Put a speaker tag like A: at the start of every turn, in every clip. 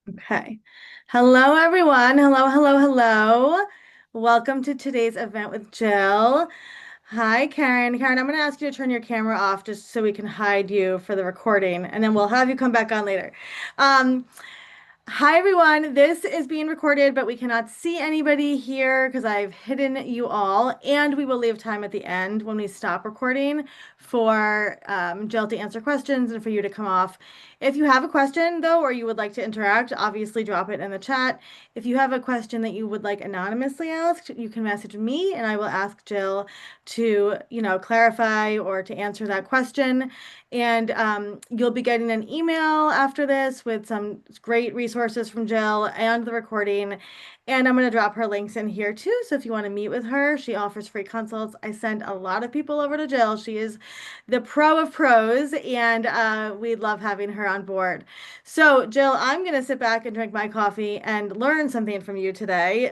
A: Okay. Hello, everyone. Hello, hello, hello. Welcome to today's event with Jill. Hi, Karen. Karen, I'm going to ask you to turn your camera off just so we can hide you for the recording, and then we'll have you come back on later. Um, Hi everyone, this is being recorded, but we cannot see anybody here because I've hidden you all, and we will leave time at the end when we stop recording for Jill to answer questions and for you to come off. If you have a question though, or you would like to interact, obviously drop it in the chat. If you have a question that you would like anonymously asked, you can message me and I will ask Jill to, clarify or to answer that question. And you'll be getting an email after this with some great resources from Jill and the recording. And I'm going to drop her links in here too. So if you want to meet with her, she offers free consults. I send a lot of people over to Jill. She is the pro of pros, and we love having her on board. So, Jill, I'm going to sit back and drink my coffee and learn something from you today.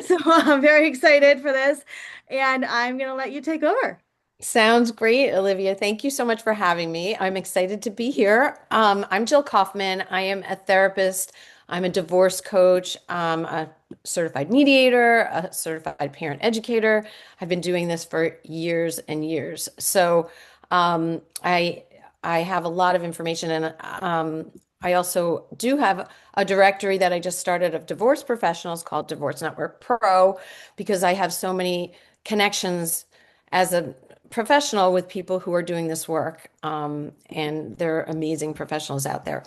A: So I'm very excited for this, and I'm going to let you take over.
B: Sounds great, Olivia. Thank you so much for having me. I'm excited to be here. I'm Jill Kaufman. I am a therapist. I'm a divorce coach. I'm a certified mediator, a certified parent educator. I've been doing this for years and years. So um, I I have a lot of information, and I also do have a directory that I just started of divorce professionals called Divorce Network Pro because I have so many connections as a professional with people who are doing this work. And there are amazing professionals out there.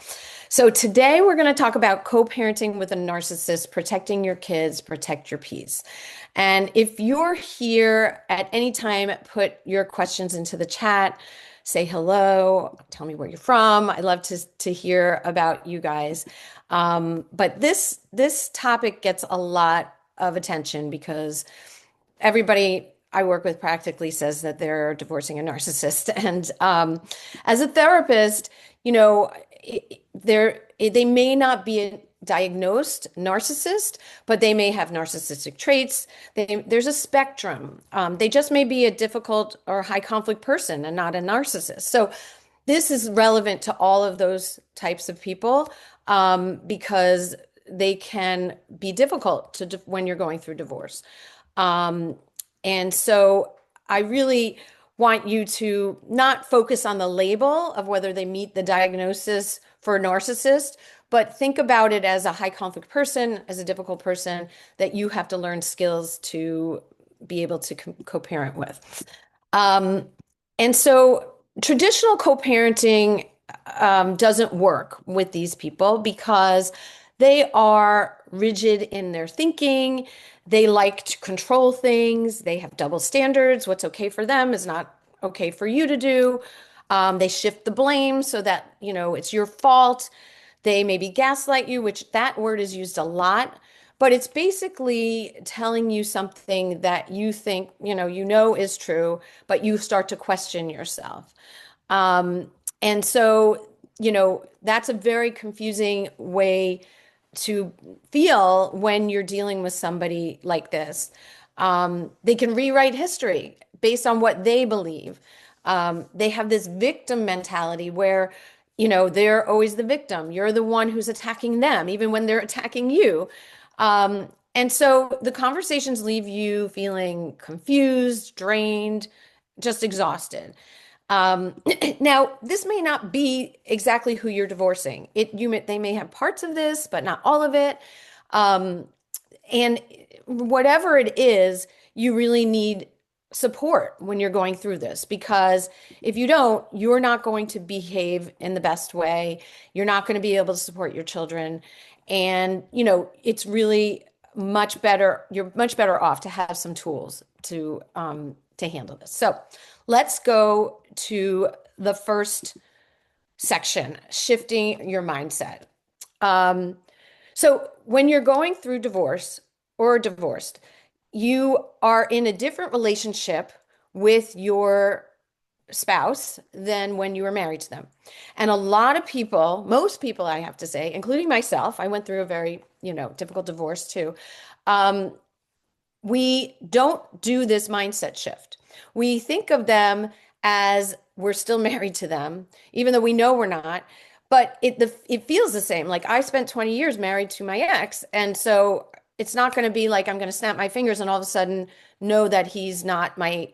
B: So today we're going to talk about co-parenting with a narcissist, protecting your kids, protect your peace. And if you're here at any time, put your questions into the chat, say hello, tell me where you're from. I love to hear about you guys. But this topic gets a lot of attention because everybody I work with practically says that they're divorcing a narcissist. And as a therapist, you know, they may not be a diagnosed narcissist, but they may have narcissistic traits. There's a spectrum. They just may be a difficult or high conflict person and not a narcissist. So this is relevant to all of those types of people because they can be difficult when you're going through divorce. Um, and so I really want you to not focus on the label of whether they meet the diagnosis for a narcissist, but think about it as a high conflict person, as a difficult person that you have to learn skills to be able to co-parent with. Um, and so traditional co-parenting doesn't work with these people because they are rigid in their thinking. They like to control things. They have double standards. What's okay for them is not okay for you to do. They shift the blame so that, it's your fault. They maybe gaslight you, which that word is used a lot, but it's basically telling you something that you think, is true, but you start to question yourself. And so, that's a very confusing way to feel when you're dealing with somebody like this. They can rewrite history based on what they believe. They have this victim mentality where, they're always the victim. You're the one who's attacking them, even when they're attacking you. And so the conversations leave you feeling confused, drained, just exhausted. Um, Now, this may not be exactly who you're divorcing. They may have parts of this, but not all of it. Um, and whatever it is, you really need support when you're going through this because if you don't, you're not going to behave in the best way. You're not going to be able to support your children. And, it's really much better. You're much better off to have some tools to handle this. So let's go to the first section, shifting your mindset. Um, so when you're going through divorce or divorced, you are in a different relationship with your spouse than when you were married to them. And a lot of people, most people, I have to say, including myself, I went through a very, difficult divorce too. Um, we don't do this mindset shift. We think of them as we're still married to them, even though we know we're not. but it feels the same. Like I spent 20 years married to my ex, and so it's not going to be like I'm going to snap my fingers and all of a sudden know that he's not my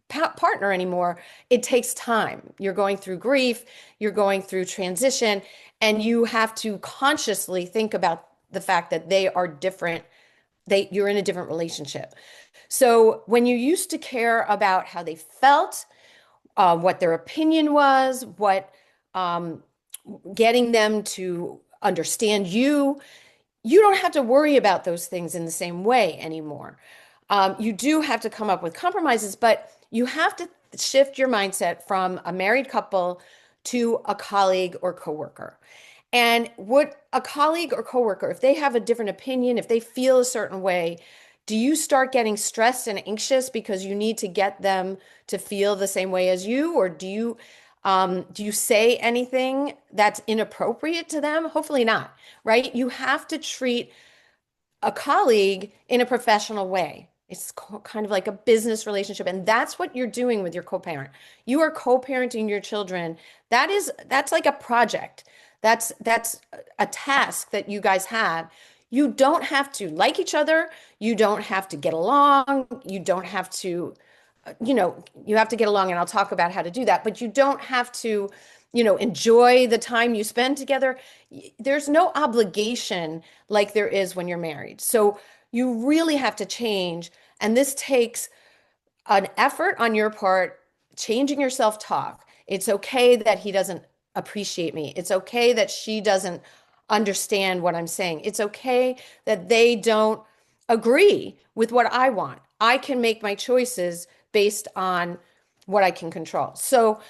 B: partner anymore. It takes time. You're going through grief, you're going through transition, and you have to consciously think about the fact that they are different. You're in a different relationship. So when you used to care about how they felt, what their opinion was, what um, getting them to understand you, you don't have to worry about those things in the same way anymore. You do have to come up with compromises, but you have to shift your mindset from a married couple to a colleague or coworker. And what a colleague or coworker, if they have a different opinion, if they feel a certain way, do you start getting stressed and anxious because you need to get them to feel the same way as you, or do you say anything that's inappropriate to them? Hopefully not, right? You have to treat a colleague in a professional way. It's kind of like a business relationship, and that's what you're doing with your co-parent. You are co-parenting your children. That's like a project. That's a task that you guys have. You don't have to like each other. You don't have to get along. You don't have to, you have to get along, and I'll talk about how to do that, but you don't have to, enjoy the time you spend together. There's no obligation like there is when you're married. So you really have to change. And this takes an effort on your part, changing your self-talk. It's okay that he doesn't appreciate me. It's okay that she doesn't understand what I'm saying. It's okay that they don't agree with what I want. I can make my choices based on what I can control. So,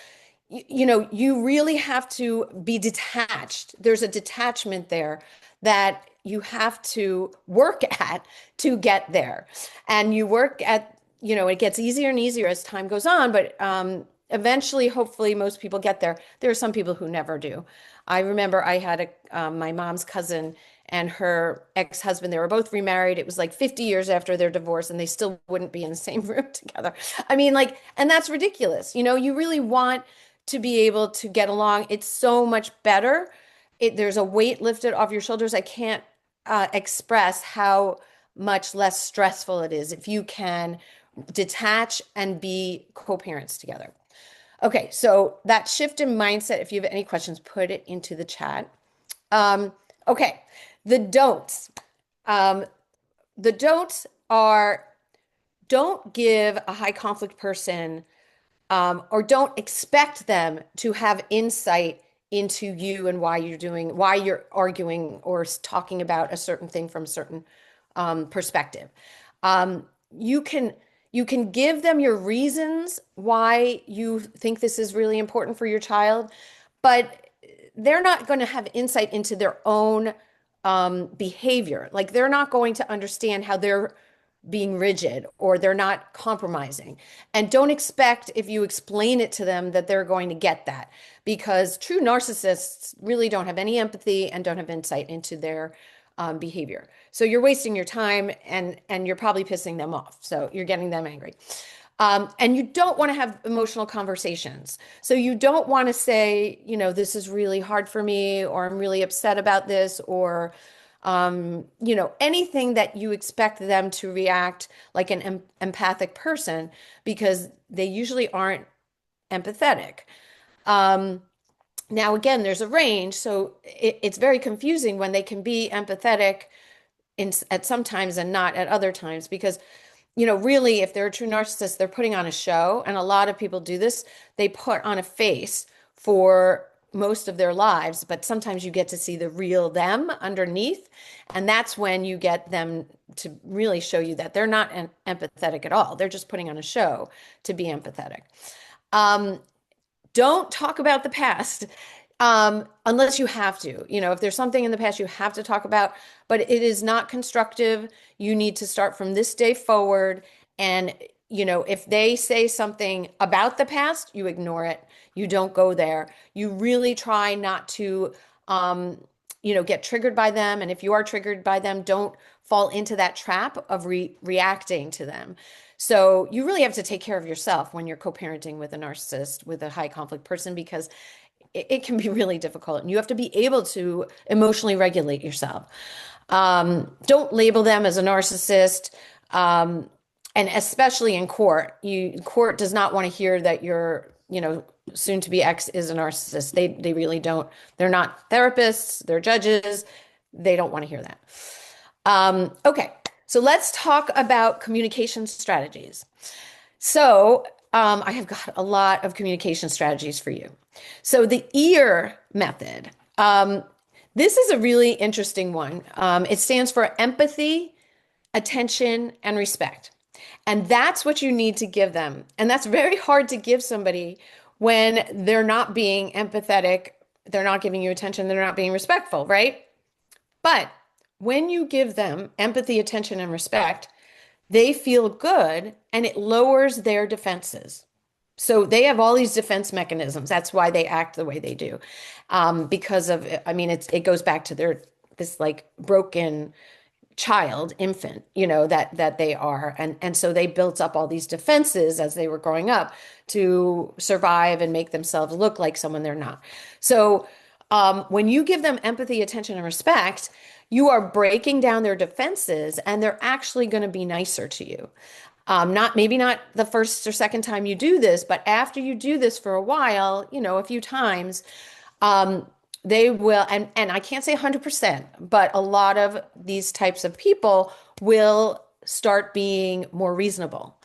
B: you really have to be detached. There's a detachment there that you have to work at to get there. And you work at, it gets easier and easier as time goes on, but eventually, hopefully, most people get there. There are some people who never do. I remember I had my mom's cousin and her ex-husband. They were both remarried. It was like 50 years after their divorce, and they still wouldn't be in the same room together. I mean, like, and that's ridiculous. You really want to be able to get along. It's so much better. There's a weight lifted off your shoulders. I can't express how much less stressful it is if you can detach and be co-parents together. Okay, so that shift in mindset, if you have any questions, put it into the chat. Okay, the don'ts. Um, the don'ts are don't give a high conflict person or don't expect them to have insight into you and why you're arguing or talking about a certain thing from a certain perspective. Um, you can you can give them your reasons why you think this is really important for your child, but they're not going to have insight into their own behavior. Like they're not going to understand how they're being rigid or they're not compromising. And don't expect, if you explain it to them, that they're going to get that because true narcissists really don't have any empathy and don't have insight into their behavior. So you're wasting your time and you're probably pissing them off. So you're getting them angry. And you don't want to have emotional conversations. So you don't want to say, this is really hard for me, or I'm really upset about this, or anything that you expect them to react like an empathic person because they usually aren't empathetic. Now, again, there's a range, so it's very confusing when they can be empathetic at some times and not at other times because really, if they're a true narcissist, they're putting on a show. And a lot of people do this. They put on a face for most of their lives, but sometimes you get to see the real them underneath. And that's when you get them to really show you that they're not empathetic at all. They're just putting on a show to be empathetic. Don't talk about the past unless you have to. If there's something in the past you have to talk about, but it is not constructive. You need to start from this day forward. And, if they say something about the past, you ignore it. You don't go there. You really try not to, get triggered by them. And if you are triggered by them, don't fall into that trap of reacting to them. So you really have to take care of yourself when you're co-parenting with a narcissist, with a high conflict person, because it can be really difficult. And you have to be able to emotionally regulate yourself. Don't label them as a narcissist. Um, and especially in court, court does not want to hear that your, soon to be ex is a narcissist. They really don't. They're not therapists, they're judges. They don't want to hear that. Okay, so let's talk about communication strategies. So, I have got a lot of communication strategies for you. So, the ear method. This is a really interesting one. It stands for empathy, attention, and respect. And that's what you need to give them. And that's very hard to give somebody when they're not being empathetic, they're not giving you attention, they're not being respectful, right? But when you give them empathy, attention, and respect, they feel good and it lowers their defenses. So they have all these defense mechanisms. That's why they act the way they do. Because of, I mean, it goes back to this like broken child, infant, that they are. And so they built up all these defenses as they were growing up to survive and make themselves look like someone they're not. So when you give them empathy, attention, and respect, you are breaking down their defenses and they're actually going to be nicer to you. Maybe not the first or second time you do this, but after you do this for a while, a few times, they will, and I can't say 100%, but a lot of these types of people will start being more reasonable.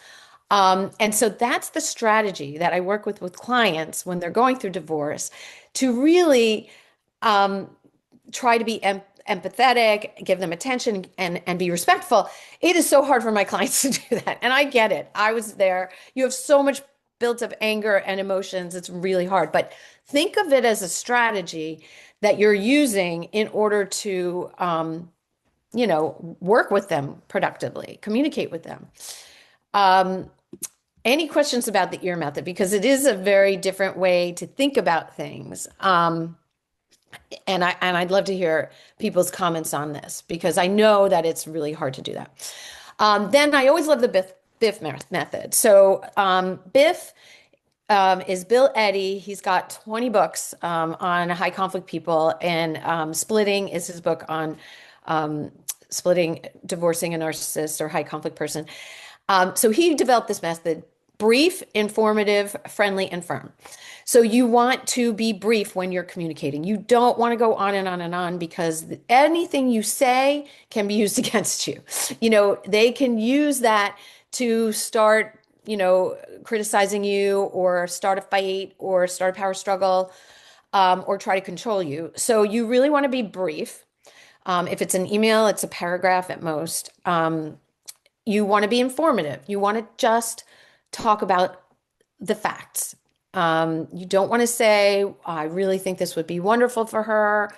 B: And so that's the strategy that I work with clients when they're going through divorce to really try to be empathetic, give them attention, and be respectful. It is so hard for my clients to do that. And I get it. I was there. You have so much built up anger and emotions. It's really hard. But think of it as a strategy that you're using in order to, work with them productively, communicate with them. Any questions about the ear method? Because it is a very different way to think about things. And I'd love to hear people's comments on this because I know that it's really hard to do that. Then I always love the Biff method. So Biff is Bill Eddy. He's got 20 books on high conflict people, and Splitting is his book on splitting, divorcing a narcissist or high conflict person. So he developed this method: brief, informative, friendly, and firm. So you want to be brief when you're communicating. You don't want to go on and on and on because anything you say can be used against you. They can use that to start, criticizing you or start a fight or start a power struggle, or try to control you. So you really want to be brief. If it's an email, it's a paragraph at most. You want to be informative. You want to just talk about the facts. You don't want to say, I really think this would be wonderful for her,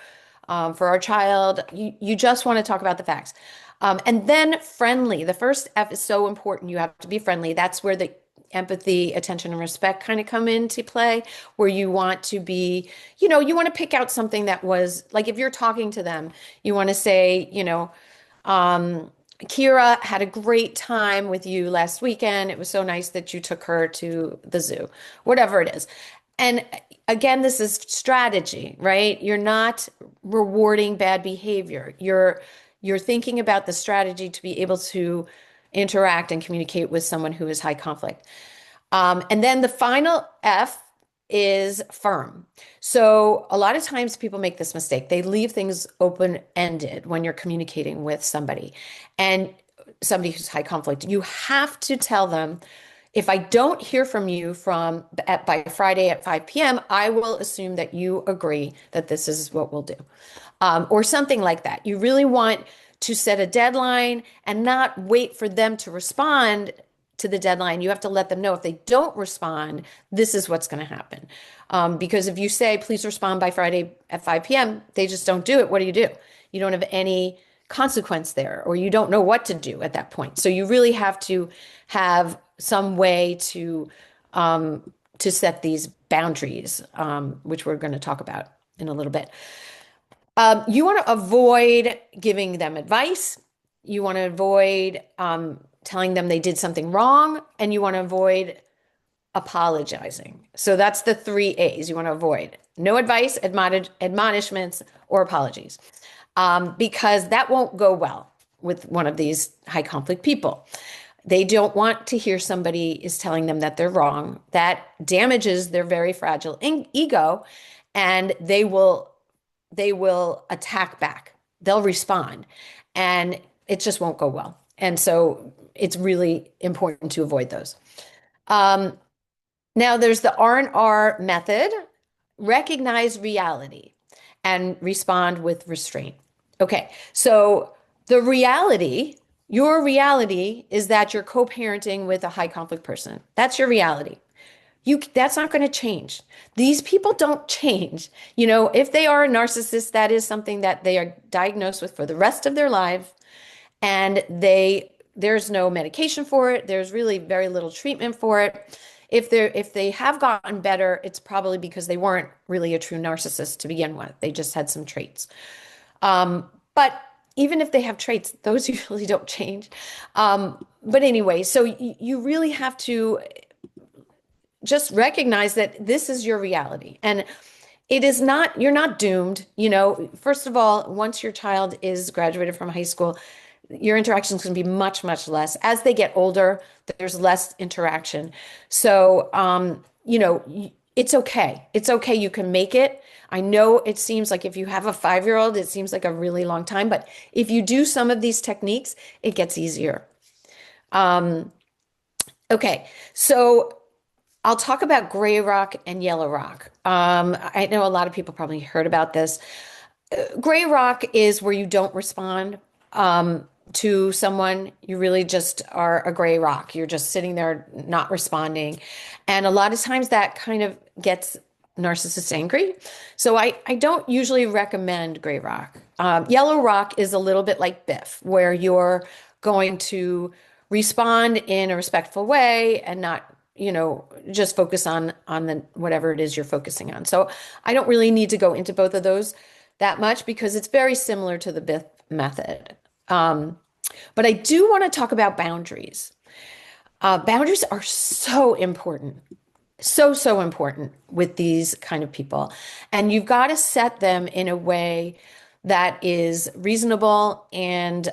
B: for our child. You just want to talk about the facts. And then friendly. The first F is so important. You have to be friendly. That's where the empathy, attention, and respect kind of come into play, where you want to be, you want to pick out something that was like, if you're talking to them, you want to say, Kira had a great time with you last weekend. It was so nice that you took her to the zoo, whatever it is. And again, this is strategy, right? You're not rewarding bad behavior. You're thinking about the strategy to be able to interact and communicate with someone who is high conflict. And then the final F is firm. So a lot of times people make this mistake. They leave things open-ended when you're communicating with somebody and somebody who's high conflict. You have to tell them, if I don't hear from you by Friday at 5 p.m., I will assume that you agree that this is what we'll do, or something like that. You really want to set a deadline and not wait for them to respond to the deadline. You have to let them know if they don't respond, this is what's going to happen. Because if you say, please respond by Friday at 5 p.m., they just don't do it. What do? You don't have any consequence there, or you don't know what to do at that point. So you really have to have some way to set these boundaries, which we're going to talk about in a little bit. You want to avoid giving them advice. You want to avoid telling them they did something wrong, and you want to avoid apologizing. So that's the three A's you want to avoid. No advice, admonishments, or apologies, because that won't go well with one of these high conflict people. They don't want to hear somebody is telling them that they're wrong. That damages their very fragile ego, and they will attack back. They'll respond, and it just won't go well. And so it's really important to avoid those. Um, Now there's the R&R method, recognize reality and respond with restraint. Okay, so the reality, your reality is that you're co-parenting with a high conflict person. That's your reality. That's not going to change. These people don't change. If they are a narcissist, that is something that they are diagnosed with for the rest of their life, and there's no medication for it. There's really very little treatment for it. If they have gotten better, it's probably because they weren't really a true narcissist to begin with. They just had some traits. But even if they have traits, those usually don't change. But anyway, so you really have to just recognize that this is your reality. And it is not, you're not doomed. First of all, once your child is graduated from high school, your interactions can be much, much less. As they get older, there's less interaction. So, it's okay. It's okay. You can make it. I know it seems like if you have a 5-year-old, it seems like a really long time, but if you do some of these techniques, it gets easier. Okay. So I'll talk about gray rock and yellow rock. I know a lot of people probably heard about this. Gray rock is where you don't respond to someone. You really just are a gray rock. You're just sitting there not responding. And a lot of times that kind of gets narcissists angry. So I don't usually recommend gray rock. Yellow rock is a little bit like Biff, where you're going to respond in a respectful way and not just focus on the whatever it is you're focusing on. So I don't really need to go into both of those that much because it's very similar to the Biff method. But I do want to talk about boundaries. Boundaries are so important. So, so important with these kind of people. And you've got to set them in a way that is reasonable and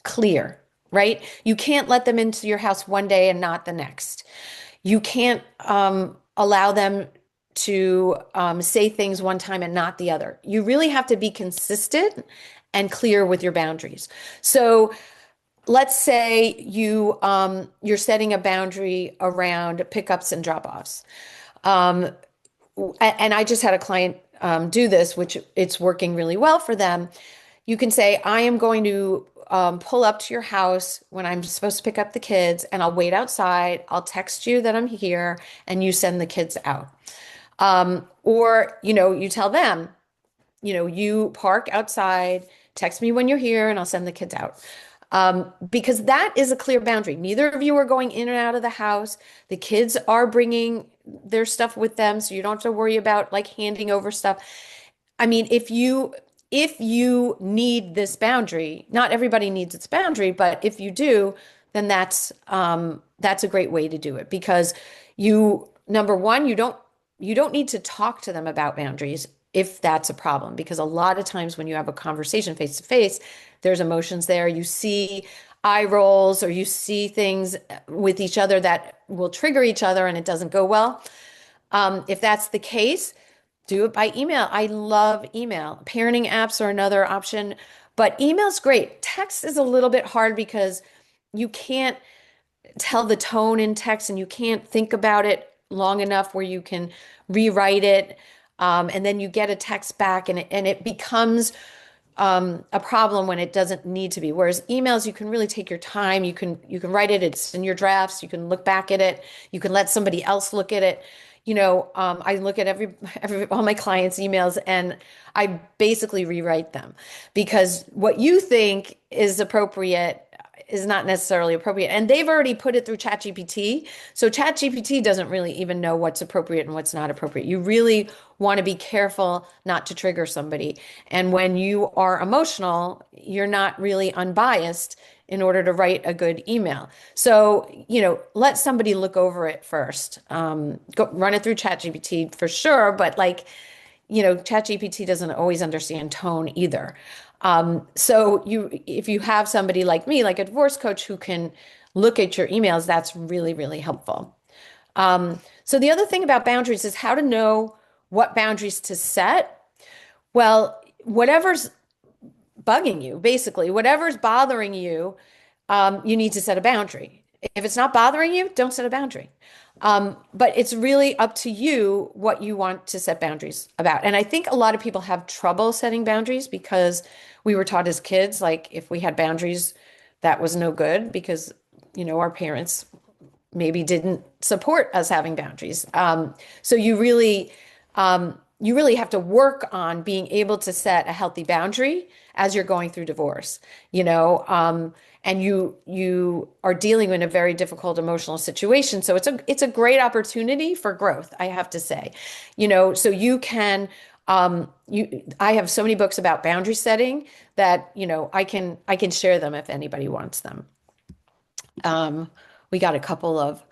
B: clear, right? You can't let them into your house one day and not the next. You can't allow them to say things one time and not the other. You really have to be consistent and clear with your boundaries. So let's say you're setting a boundary around pickups and drop-offs. And I just had a client do this, which it's working really well for them. You can say, I am going to pull up to your house when I'm supposed to pick up the kids, and I'll wait outside. I'll text you that I'm here, and you send the kids out. Or, you tell them, you park outside, text me when you're here, and I'll send the kids out. Because that is a clear boundary. Neither of you are going in and out of the house. The kids are bringing their stuff with them, so you don't have to worry about like handing over stuff. I mean, if you need this boundary, not everybody needs its boundary, but if you do, then that's a great way to do it because number one, you don't need to talk to them about boundaries if that's a problem, because a lot of times when you have a conversation face to face, there's emotions there. You see eye rolls or you see things with each other that will trigger each other and it doesn't go well. If that's the case, do it by email. I love email. Parenting apps are another option, but email's great. Text is a little bit hard because you can't tell the tone in text and you can't think about it long enough where you can rewrite it. And then you get a text back and it becomes a problem when it doesn't need to be. Whereas emails, you can really take your time. You can write it. It's in your drafts. You can look back at it. You can let somebody else look at it. I look at all my clients' emails and I basically rewrite them because what you think is appropriate is not necessarily appropriate. And they've already put it through ChatGPT. So ChatGPT doesn't really even know what's appropriate and what's not appropriate. You really want to be careful not to trigger somebody. And when you are emotional, you're not really unbiased in order to write a good email. So, let somebody look over it first. Go run it through ChatGPT for sure, but ChatGPT doesn't always understand tone either. So if you have somebody like me, like a divorce coach who can look at your emails, that's really, really helpful. So the other thing about boundaries is how to know what boundaries to set. Well, whatever's bugging you, basically, whatever's bothering you, you need to set a boundary. If it's not bothering you, don't set a boundary. But it's really up to you what you want to set boundaries about. And I think a lot of people have trouble setting boundaries because we were taught as kids, like if we had boundaries, that was no good because, our parents maybe didn't support us having boundaries. So you really have to work on being able to set a healthy boundary as you're going through divorce, and you are dealing in a very difficult emotional situation. So it's a great opportunity for growth, I have to say, so you can I have so many books about boundary setting that I can share them if anybody wants them. We got a couple of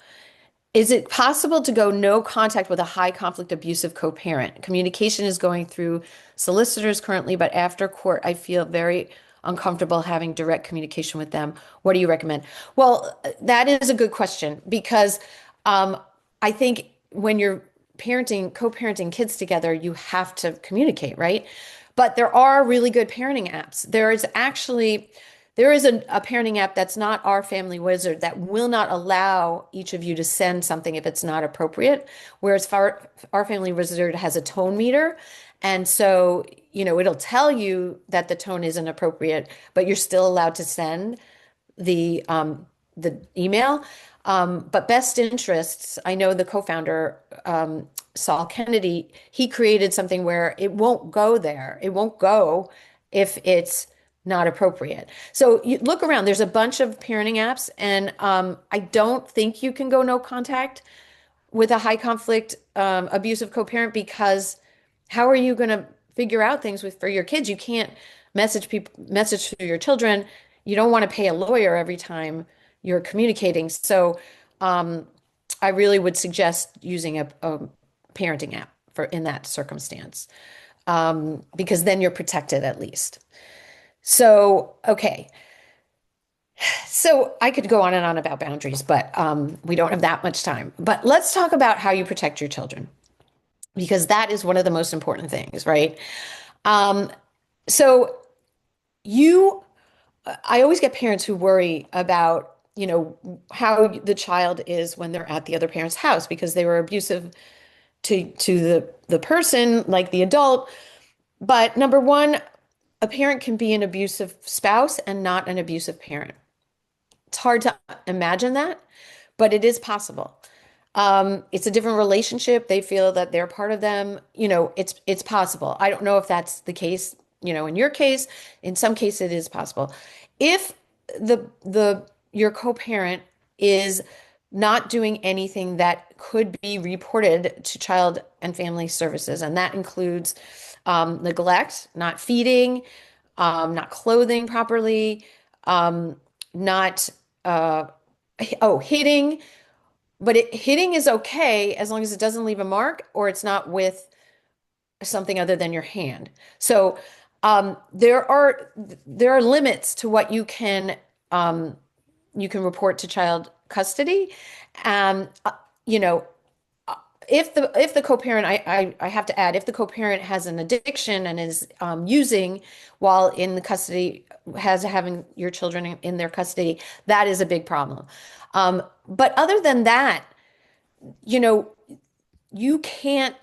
B: is it possible to go no contact with a high conflict abusive co-parent? Communication is going through solicitors currently, but after court, I feel very uncomfortable having direct communication with them. What do you recommend? Well, that is a good question because I think when you're co-parenting kids together, you have to communicate, right? But there are really good parenting apps. There is a parenting app that's not our Family Wizard that will not allow each of you to send something if it's not appropriate. Whereas our Family Wizard has a tone meter. And so, it'll tell you that the tone isn't appropriate, but you're still allowed to send the email. But Best Interests, I know the co-founder, Saul Kennedy, he created something where it won't go there. It won't go if it's not appropriate. So you look around, there's a bunch of parenting apps, and I don't think you can go no contact with a high conflict abusive co-parent because how are you going to figure out things for your kids? You can't message to your children. You don't want to pay a lawyer every time you're communicating. So I really would suggest using a parenting app in that circumstance because then you're protected at least. So, okay. So I could go on and on about boundaries, but we don't have that much time. But let's talk about how you protect your children, because that is one of the most important things, right? Um, so I always get parents who worry about, how the child is when they're at the other parent's house because they were abusive to the person, like the adult. But number one, a parent can be an abusive spouse and not an abusive parent. It's hard to imagine that, but it is possible. It's a different relationship. They feel that they're part of them. It's possible. I don't know if that's the case, in your case. In some cases, it is possible. If your co-parent is not doing anything that could be reported to Child and Family Services, and that includes neglect, not feeding, not clothing properly, not hitting. But hitting is okay as long as it doesn't leave a mark or it's not with something other than your hand. So there are limits to what you can report to child custody. Um, uh, you know, if the co-parent, I have to add, if the co-parent has an addiction and is using while in the custody, having your children in their custody, that is a big problem. But other than that, you know, you can't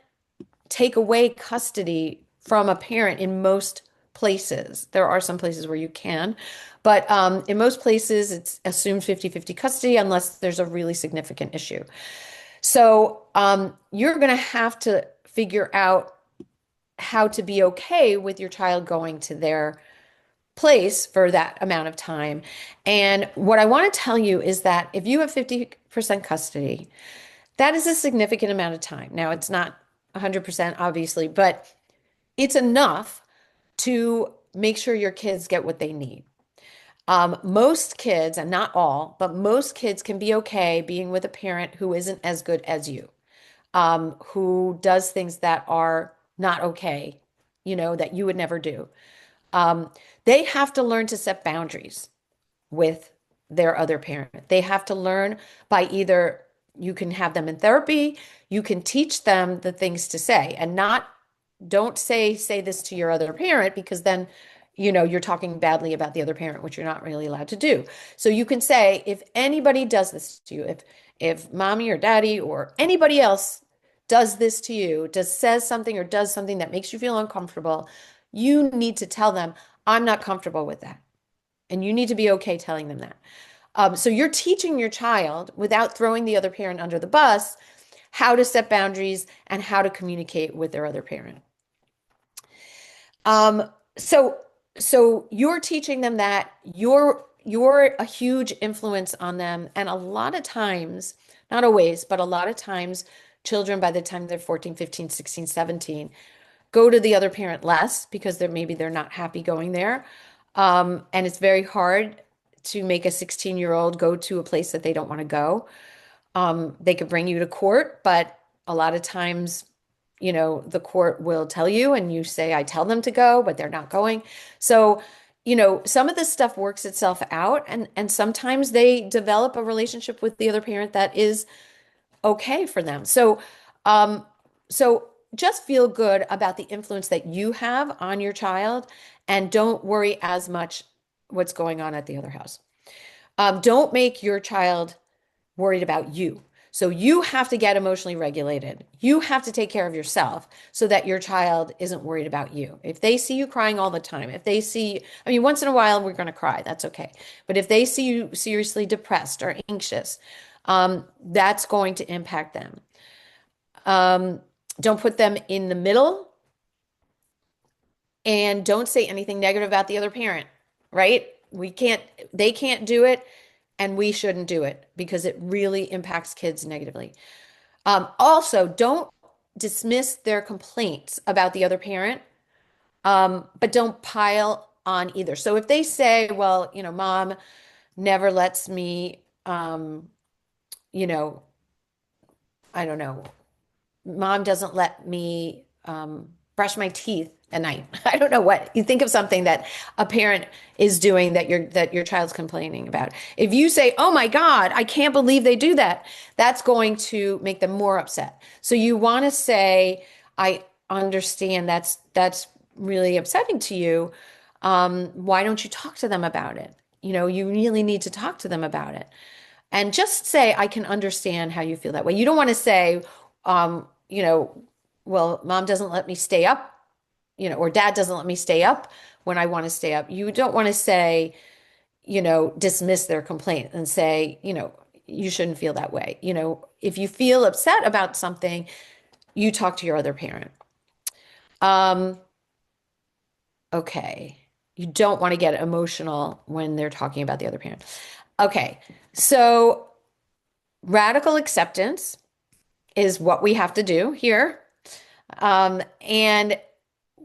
B: take away custody from a parent in most places. There are some places where you can, but in most places, it's assumed 50-50 custody unless there's a really significant issue. So you're going to have to figure out how to be okay with your child going to their place for that amount of time. And what I want to tell you is that if you have 50% custody, that is a significant amount of time. Now, it's not 100%, obviously, but it's enough to make sure your kids get what they need. Most kids, and not all, but most kids can be okay being with a parent who isn't as good as you, who does things that are not okay, that you would never do. Um, they have to learn to set boundaries with their other parent. They have to learn by either you can have them in therapy, you can teach them the things to say and not don't say this to your other parent because then you're talking badly about the other parent, which you're not really allowed to do. So you can say if anybody does this to you, if mommy or daddy or anybody else does this to you, says something or does something that makes you feel uncomfortable, you need to tell them, I'm not comfortable with that. And you need to be okay telling them that. So you're teaching your child without throwing the other parent under the bus how to set boundaries and how to communicate with their other parent. Um, so so you're teaching them that you're a huge influence on them. And a lot of times, not always, but a lot of times, children by the time they're 14, 15, 16, 17, go to the other parent less because maybe they're not happy going there. And it's very hard to make a 16-year-old go to a place that they don't want to go. They could bring you to court, but a lot of times, the court will tell you and you say, I tell them to go, but they're not going. So, some of this stuff works itself out and sometimes they develop a relationship with the other parent that is okay for them. Um, so just feel good about the influence that you have on your child and don't worry as much what's going on at the other house. Don't make your child worried about you. So you have to get emotionally regulated. You have to take care of yourself so that your child isn't worried about you. If they see you crying all the time, if they see, I mean, once in a while we're going to cry, that's okay. But if they see you seriously depressed or anxious, that's going to impact them. Don't put them in the middle and don't say anything negative about the other parent, right? They can't do it and we shouldn't do it because it really impacts kids negatively. Also, don't dismiss their complaints about the other parent, but don't pile on either. So if they say, well, mom never lets me, you know, I don't know, mom doesn't let me brush my teeth at night. I don't know what. You think of something that a parent is doing that your child's complaining about. If you say, "Oh my God, I can't believe they do that," that's going to make them more upset. So you want to say, "I understand that's really upsetting to you. Why don't you talk to them about it? You really need to talk to them about it." And just say, I can understand how you feel that way. You don't want to say, well, mom doesn't let me stay up, or dad doesn't let me stay up when I want to stay up. You don't want to say, dismiss their complaint and say, you shouldn't feel that way. If you feel upset about something, you talk to your other parent. Okay. You don't want to get emotional when they're talking about the other parent. Okay. So radical acceptance is what we have to do here. And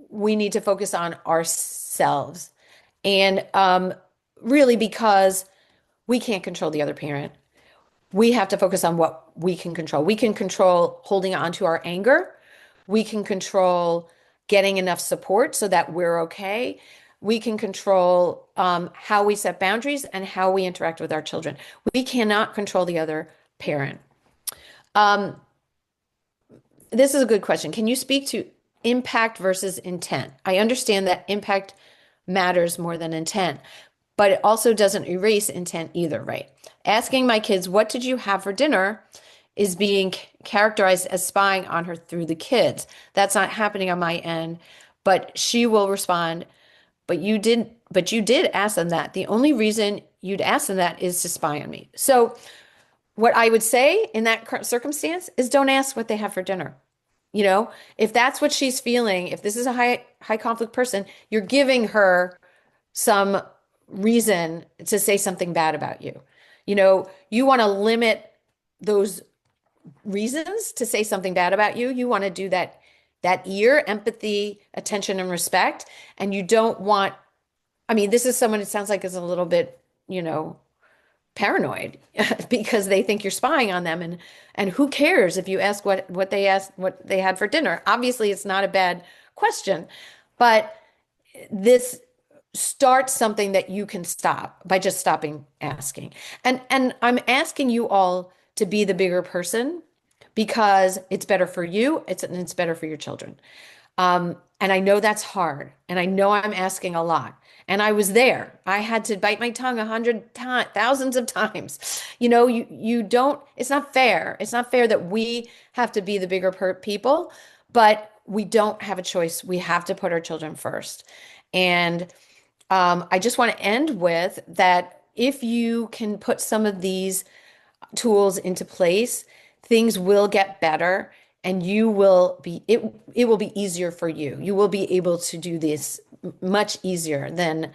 B: we need to focus on ourselves. And really, because we can't control the other parent, we have to focus on what we can control. We can control holding on to our anger. We can control getting enough support so that we're okay. We can control how we set boundaries and how we interact with our children. We cannot control the other parent. This is a good question. Can you speak to impact versus intent? I understand that impact matters more than intent, but it also doesn't erase intent either, right? Asking my kids, what did you have for dinner, is being characterized as spying on her through the kids. That's not happening on my end, but she will respond, but you did ask them that. The only reason you'd ask them that is to spy on me. So what I would say in that circumstance is don't ask what they have for dinner. If that's what she's feeling, if this is a high conflict person, you're giving her some reason to say something bad about you. You want to limit those reasons to say something bad about you. You want to do that ear, empathy, attention, and respect. And you don't want, I mean, this is someone it sounds like is a little bit, paranoid because they think you're spying on them. And who cares if you ask what they had for dinner? Obviously, it's not a bad question, but this start something that you can stop by just stopping asking. And I'm asking you all to be the bigger person because it's better for you, it's better for your children. And I know that's hard, and I know I'm asking a lot. And I was there. I had to bite my tongue 100 times, thousands of times. You don't, it's not fair. It's not fair that we have to be the bigger people, but we don't have a choice. We have to put our children first. And I just want to end with that if you can put some of these tools into place, things will get better and it will be easier for you. You will be able to do this much easier than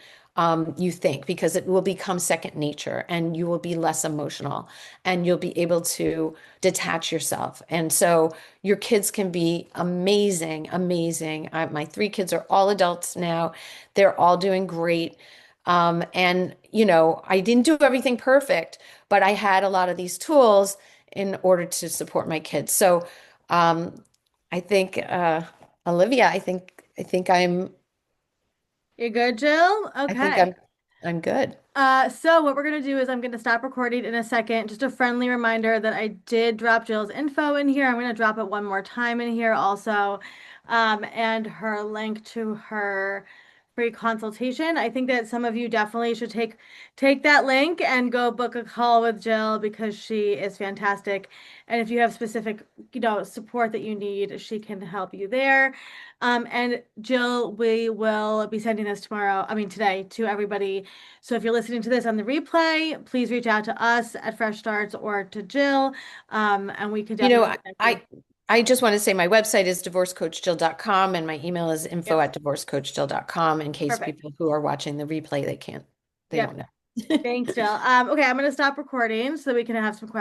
B: you think because it will become second nature and you will be less emotional and you'll be able to detach yourself. And so your kids can be amazing, amazing. My three kids are all adults now. They're all doing great. And, I didn't do everything perfect, but I had a lot of these tools in order to support my kids. So I think, Olivia,
A: You're good, Jill?
B: I think
A: Okay.
B: I'm good.
A: So what we're gonna do is I'm gonna stop recording in a second. Just a friendly reminder that I did drop Jill's info in here. I'm gonna drop it one more time in here also, and her link to her free consultation. I think that some of you definitely should take that link and go book a call with Jill because she is fantastic. And if you have specific, support that you need, she can help you there. And Jill, we will be sending this tomorrow, I mean today, to everybody. So if you're listening to this on the replay, please reach out to us at Fresh Starts or to Jill, and we can
B: You know,
A: definitely
B: I
A: connect you.
B: I I just want to say my website is divorcecoachjill.com and my email is info
A: Yep,
B: at divorcecoachjill.com in case
A: perfect.
B: people who are watching the replay they
A: Yep.
B: don't know.
A: Thanks, Jill. Okay, I'm gonna stop recording so we can have some questions.